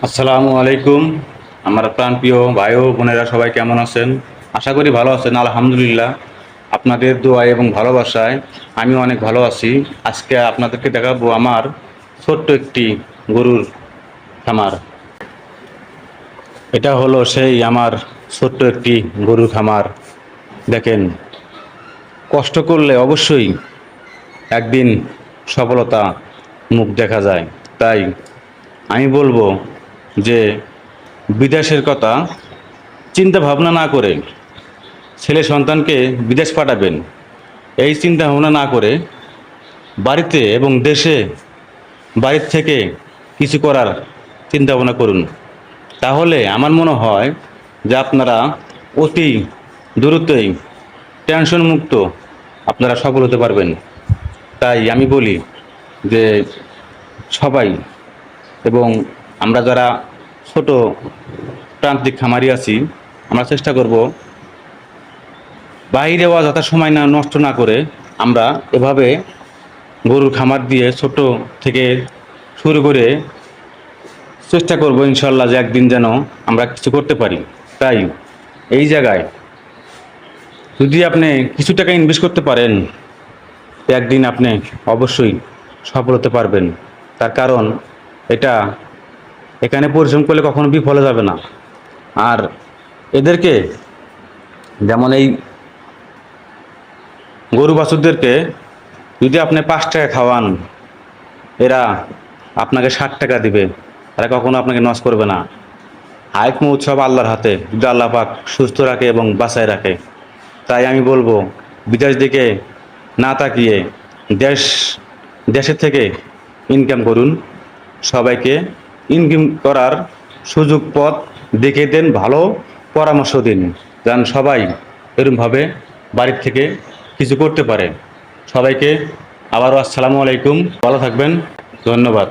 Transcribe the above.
আসসালামু আলাইকুম। আমার প্রাণপ্রিয় ভাই ও বোনেরা সবাই কেমন আছেন? আশা করি ভালো আছেন। আলহামদুলিল্লাহ, আপনাদের দোয়া এবং ভালোবাসায় আমি অনেক ভালো আছি। আজকে আপনাদেরকে দেখাবো আমার ছোট্ট একটি গরুর খামার। এটা হলো সেই আমার ছোট্ট একটি গরুর খামার। দেখেন, কষ্ট করলে অবশ্যই একদিন সফলতা মুখ দেখা যায়। তাই আমি বলবো যে বিদেশের কথা চিন্তা ভাবনা না করে ছেলে সন্তানকে বিদেশ পাঠাবেন, এই চিন্তা ভাবনা না করে বাড়িতে এবং দেশে বাড়ির থেকে কিছু করার চিন্তা ভাবনা করুন। তাহলে আমার মনে হয় যে আপনারা অতি দ্রুতই টেনশন মুক্ত আপনারা সফল হতে পারবেন। তাই আমি বলি যে সবাই, এবং আমরা যারা ছোট প্রান্তিক খামারি আছি, আমরা চেষ্টা করব বাইরে অযথা সময় না নষ্ট না করে আমরা এভাবে গরুর খামার দিয়ে ছোট থেকে শুরু করে চেষ্টা করব ইনশাল্লাহ যে একদিন যেন আমরা কিছু করতে পারি। তাই এই জায়গায় যদি আপনি কিছু টাকা ইনভেস্ট করতে পারেন, একদিন আপনি অবশ্যই সফল হতে পারবেন। তার কারণ এটা, এখানে পরিশ্রম করলে কখনো বিফলে যাবে না। আর এদেরকে, যেমন এই গরু বাছুরদেরকে যদি আপনি 5 টাকা খাওয়ান, এরা আপনাকে 60 টাকা দিবে। এরা কখনো আপনাকে নষ্ট করবে না। হায়াত মৌত সব আল্লাহর হাতে, যদি আল্লাহ পাক সুস্থ রাখে এবং বাঁচায় রাখে। তাই আমি বলবো, বিদেশ দিকে না তাকিয়ে দেশ দেশের থেকে ইনকাম করুন। সবাইকে ইনকাম করার সুযোগ পথ দেখিয়ে দেন, ভালো পরামর্শ দিন, যেন সবাই এরকমভাবে বাড়ির থেকে কিছু করতে পারে। সবাইকে আবারও আসসালামু আলাইকুম। ভালো থাকবেন। ধন্যবাদ।